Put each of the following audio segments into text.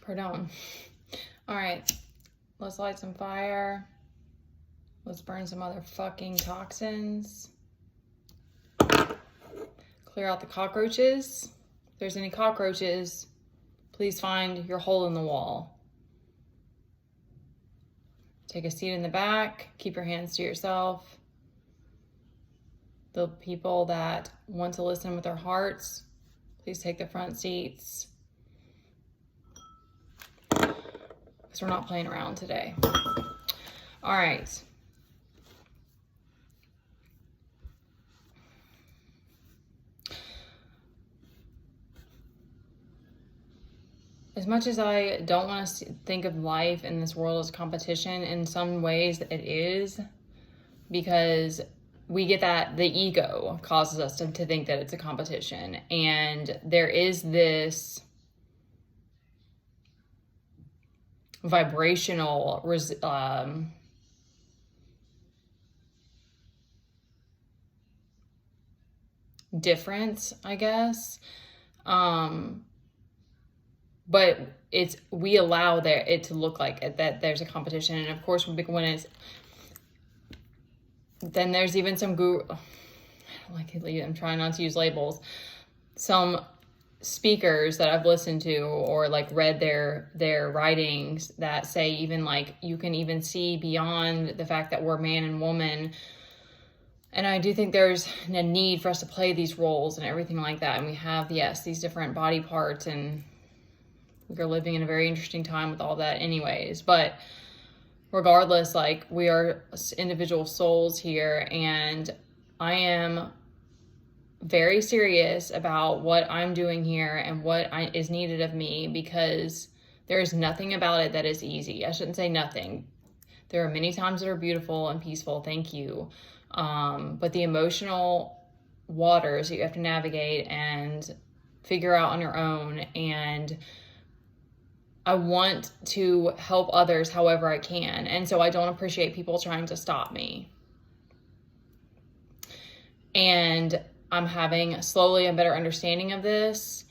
Pardon. All right, let's light some fire. Let's burn some motherfucking toxins. Clear out the cockroaches. If there's any cockroaches, please find your hole in the wall. Take a seat in the back. Keep your hands to yourself. The people that want to listen with their hearts, please take the front seats. Because we're not playing around today. All right. As much as I don't want to think of life in this world as competition, in some ways it is, because we get that the ego causes us to think that it's a competition. And there is this vibrational difference, I guess. But we allow it to look like it, that there's a competition. And of course, then there's even some I'm trying not to use labels. Some speakers that I've listened to or like read their writings that say even like you can even see beyond the fact that we're man and woman. And I do think there's a need for us to play these roles and everything like that. And we have, yes, these different body parts, and we're living in a very interesting time with all that anyways. But regardless, like, we are individual souls here, and I am very serious about what I'm doing here and what is needed of me, because there is nothing about it that is easy. I shouldn't say nothing. There are many times that are beautiful and peaceful, thank you. But the emotional waters that you have to navigate and figure out on your own, and I want to help others however I can. And so I don't appreciate people trying to stop me. And I'm having slowly a better understanding of this,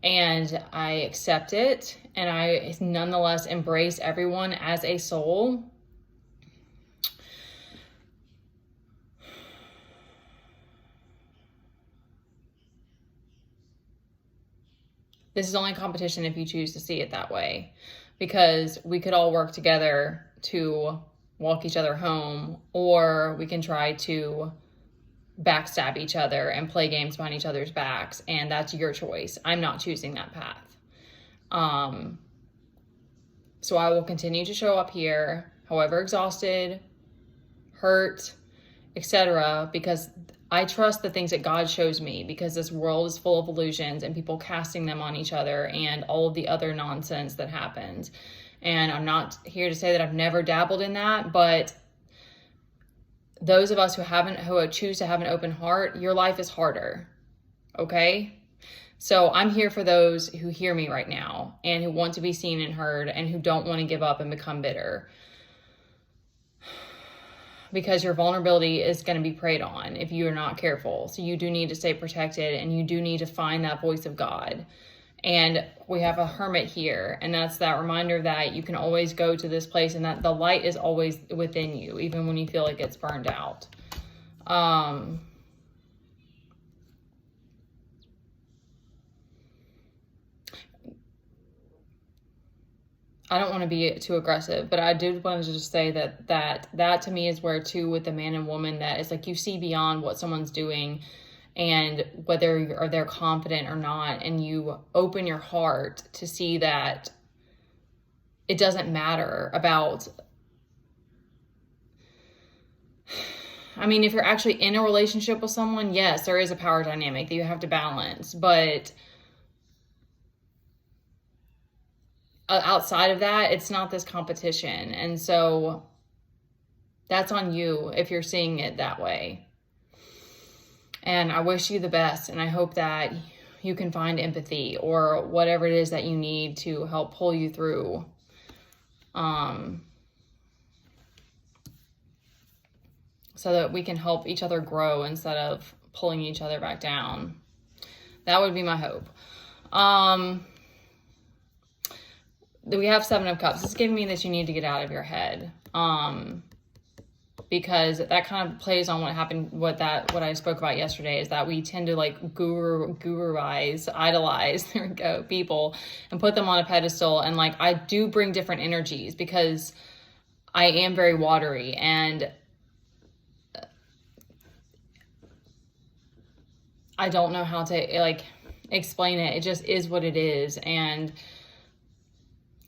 and I accept it, and I nonetheless embrace everyone as a soul. This is only competition if you choose to see it that way, because we could all work together to walk each other home, or we can try to backstab each other and play games behind each other's backs, and that's your choice. I'm not choosing that path. So I will continue to show up here, however exhausted, hurt, etc., because I trust the things that God shows me, because this world is full of illusions and people casting them on each other and all of the other nonsense that happens. And I'm not here to say that I've never dabbled in that, but those of us who choose to have an open heart, your life is harder, okay? So I'm here for those who hear me right now and who want to be seen and heard and who don't want to give up and become bitter. Because your vulnerability is going to be preyed on if you are not careful. So you do need to stay protected, and you do need to find that voice of God. And we have a hermit here, and that's that reminder that you can always go to this place, and that the light is always within you, even when you feel like it's burned out. I don't want to be too aggressive, but I did want to just say that to me is where, too, with the man and woman, that it's like you see beyond what someone's doing and whether they're confident or not, and you open your heart to see that it doesn't matter about, I mean, if you're actually in a relationship with someone, yes, there is a power dynamic that you have to balance, but outside of that, it's not this competition. And so that's on you if you're seeing it that way. And I wish you the best, and I hope that you can find empathy or whatever it is that you need to help pull you through. So that we can help each other grow instead of pulling each other back down. That would be my hope. We have Seven of Cups. It's giving me that you need to get out of your head. Because that kind of plays on what happened, what I spoke about yesterday, is that we tend to like idolize, there we go, people, and put them on a pedestal. And like, I do bring different energies because I am very watery, and I don't know how to like explain it. It just is what it is. And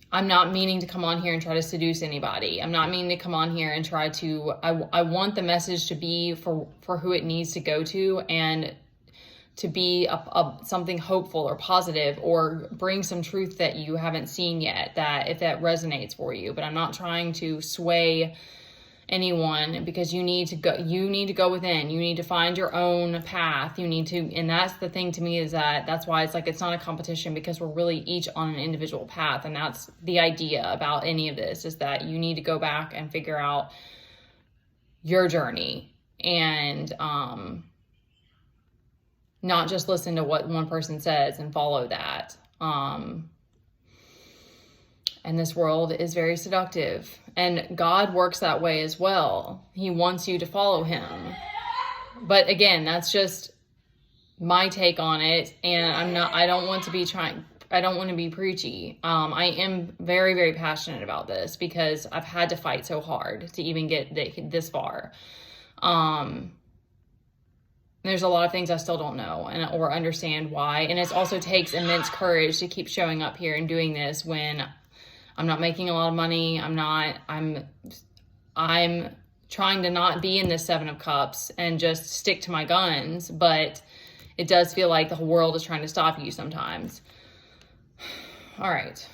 I'm not meaning to come on here and try to seduce anybody. I'm not meaning to come on here and try to, I want the message to be for who it needs to go to, and to be something hopeful or positive, or bring some truth that you haven't seen yet, that if that resonates for you. But I'm not trying to sway anyone, because you need to go within. You need to find your own path. You need to, and that's the thing to me, is that's why it's like, it's not a competition, because we're really each on an individual path. And that's the idea about any of this, is that you need to go back and figure out your journey, and not just listen to what one person says and follow that. And this world is very seductive, and God works that way as well. He wants you to follow him. But again, that's just my take on it. And I don't want to be preachy. I am very, very passionate about this, because I've had to fight so hard to even get this far. There's a lot of things I still don't know or understand why. And it also takes immense courage to keep showing up here and doing this when I'm not making a lot of money. I'm trying to not be in this Seven of Cups and just stick to my guns, but it does feel like the whole world is trying to stop you sometimes. All right.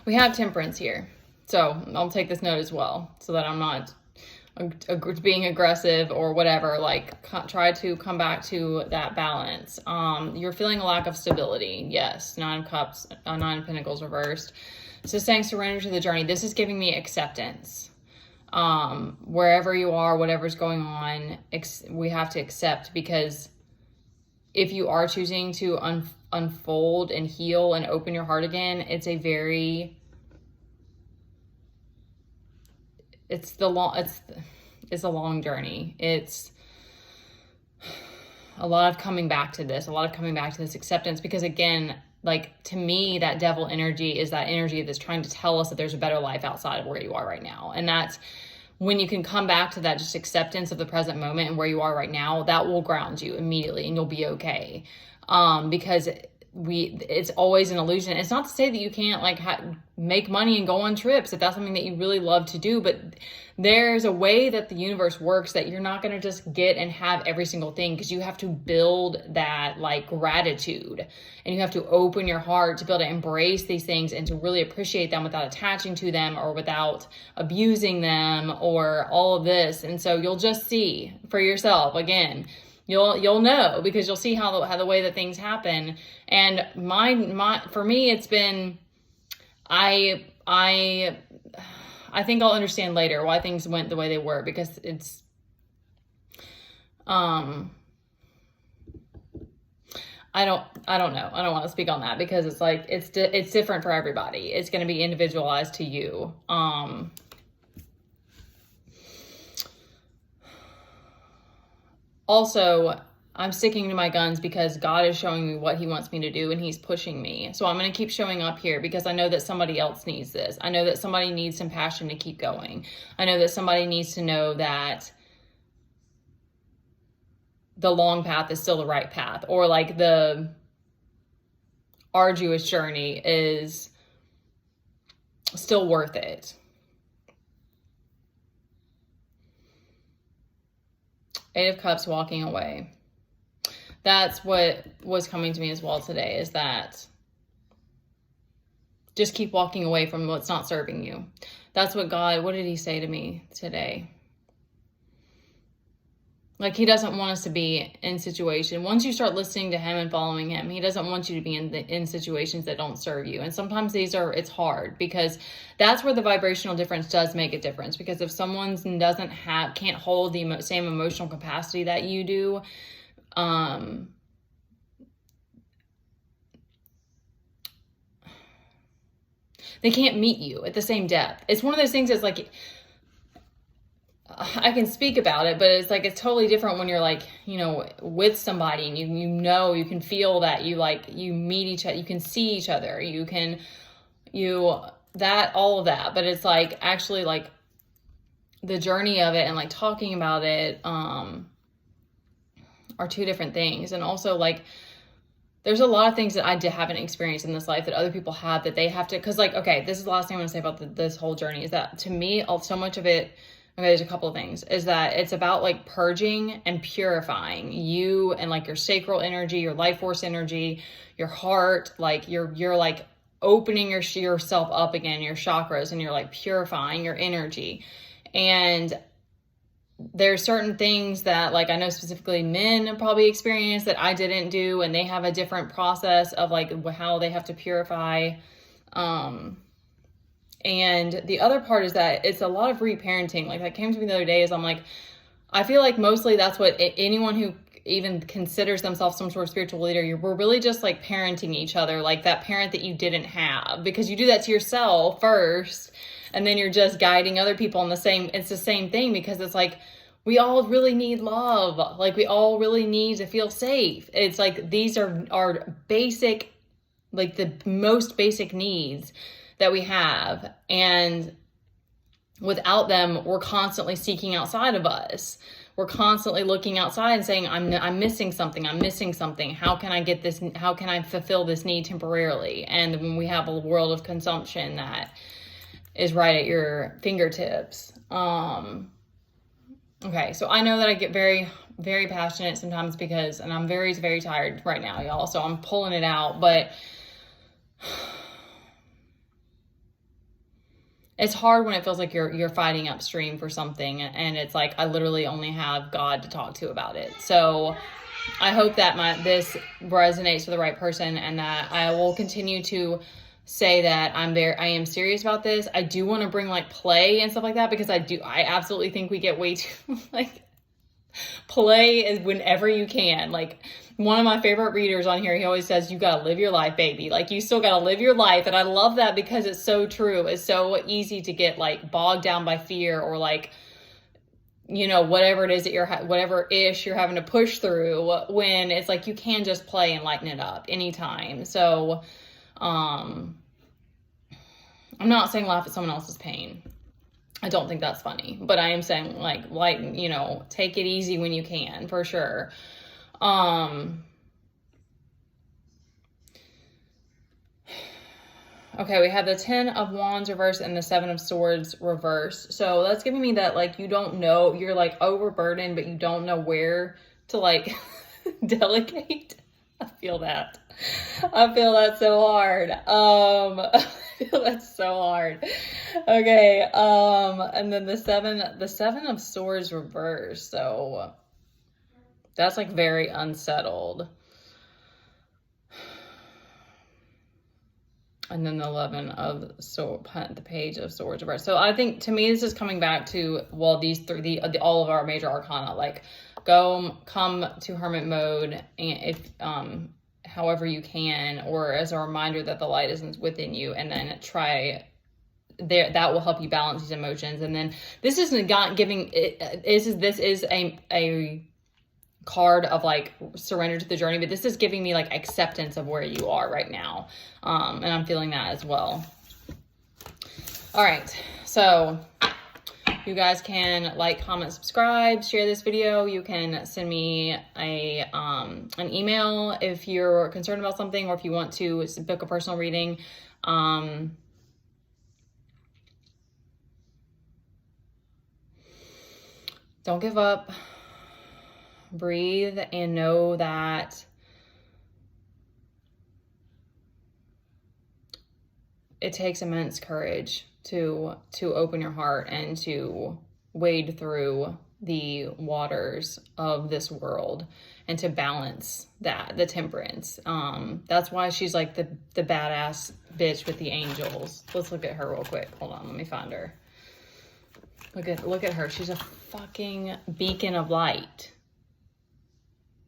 We have Temperance here. So I'll take this note as well, so that I'm not being aggressive or whatever. Like, try to come back to that balance. You're feeling a lack of stability. Yes. Nine of Cups, Nine of Pentacles reversed. So saying surrender to the journey. This is giving me acceptance. Wherever you are, whatever's going on, we have to accept, because if you are choosing to unfold and heal and open your heart again, it's a long journey. It's a lot of coming back to this, acceptance, because again, like, to me, that devil energy is that energy that's trying to tell us that there's a better life outside of where you are right now. And that's when you can come back to that just acceptance of the present moment and where you are right now, that will ground you immediately, and you'll be okay. Because it's always an illusion. It's not to say that you can't like make money and go on trips if that's something that you really love to do, but there's a way that the universe works that you're not going to just get and have every single thing, because you have to build that like gratitude, and you have to open your heart to be able to embrace these things and to really appreciate them without attaching to them or without abusing them or all of this. And so you'll just see for yourself again. You'll know, because you'll see how the way that things happen. And for me, it's been, I think I'll understand later why things went the way they were, because it's, I don't know. I don't want to speak on that, because it's like, it's different for everybody. It's going to be individualized to you. Also, I'm sticking to my guns because God is showing me what he wants me to do, and he's pushing me. So I'm going to keep showing up here, because I know that somebody else needs this. I know that somebody needs some passion to keep going. I know that somebody needs to know that the long path is still the right path, or like the arduous journey is still worth it. Eight of Cups, walking away. That's what was coming to me as well today, is that just keep walking away from what's not serving you. That's what did he say to me today? Like, he doesn't want us to be in situation. Once you start listening to him and following him, he doesn't want you to be in situations that don't serve you. And sometimes it's hard, because that's where the vibrational difference does make a difference. Because if someone can't hold the same emotional capacity that you do, they can't meet you at the same depth. It's one of those things that's like, I can speak about it, but it's like, it's totally different when you're like, you know, with somebody and you know, you can feel that you meet each other, you can see each other, all of that. But it's like, actually like the journey of it and like talking about it, are two different things. And also like, there's a lot of things that I haven't experienced in this life that other people have that they have to, cause like, okay, this is the last thing I'm gonna say about this whole journey is that to me, so much of it, okay, there's a couple of things, is that it's about like purging and purifying you and like your sacral energy, your life force energy, your heart, like you're like opening yourself up again, your chakras, and you're like purifying your energy. And there's certain things that like I know specifically men probably experience that I didn't do, and they have a different process of like how they have to purify. And the other part is that it's a lot of reparenting. Like that came to me the other day is I'm like, I feel like mostly that's what anyone who even considers themselves some sort of spiritual leader, we're really just like parenting each other, like that parent that you didn't have, because you do that to yourself first. And then you're just guiding other people in it's the same thing, because it's like, we all really need love. Like we all really need to feel safe. It's like, these are our basic, like the most basic needs that we have. And without them, we're constantly seeking outside of us. We're constantly looking outside and saying, I'm missing something. I'm missing something. How can I get this? How can I fulfill this need temporarily? And when we have a world of consumption that is right at your fingertips. Okay, so I know that I get very, very passionate sometimes and I'm very, very tired right now, y'all. So I'm pulling it out, but it's hard when it feels like you're fighting upstream for something, and it's like I literally only have God to talk to about it. So I hope that this resonates to the right person, and that I will continue to say that I am serious about this. I do want to bring like play and stuff like that, because I absolutely think we get way too like play is whenever you can. Like one of my favorite readers on here, he always says, you got to live your life, baby. Like you still got to live your life. And I love that because it's so true. It's so easy to get like bogged down by fear or like, you know, whatever it is that whatever ish you're having to push through, when it's like, you can just play and lighten it up anytime. So, I'm not saying laugh at someone else's pain. I don't think that's funny, but I am saying like lighten, you know, take it easy when you can, for sure. Okay, we have the 10 of Wands reversed and the 7 of Swords reversed. So that's giving me that like, you don't know, you're like overburdened, but you don't know where to like delegate. I feel that so hard. I feel that so hard. Okay. And then the seven of Swords reversed. So that's like very unsettled. And then the 11 of the Page of Swords reversed. So I think to me, this is coming back to, well, these three, all of our major arcana, like come to hermit mode, and if, however you can, or as a reminder that the light isn't within you, and then that will help you balance these emotions. And then this isn't giving, this is a card of like surrender to the journey, but this is giving me like acceptance of where you are right now. And I'm feeling that as well. All right. So you guys can like, comment, subscribe, share this video. You can send me an email if you're concerned about something, or if you want to book a personal reading. Don't give up. Breathe and know that it takes immense courage to open your heart and to wade through the waters of this world and to balance the temperance. That's why she's like the badass bitch with the angels. Let's look at her real quick. Hold on, let me find her. Look at her. She's a fucking beacon of light.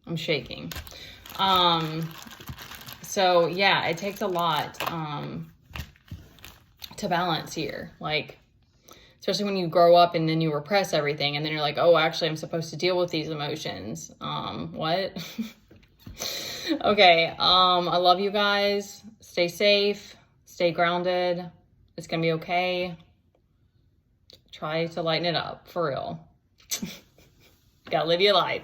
I'm shaking. So yeah, it takes a lot. to balance here. Like, especially when you grow up and then you repress everything and then you're like, oh, actually I'm supposed to deal with these emotions. What? Okay. I love you guys. Stay safe, stay grounded. It's gonna be okay. Try to lighten it up, for real. Gotta live your life.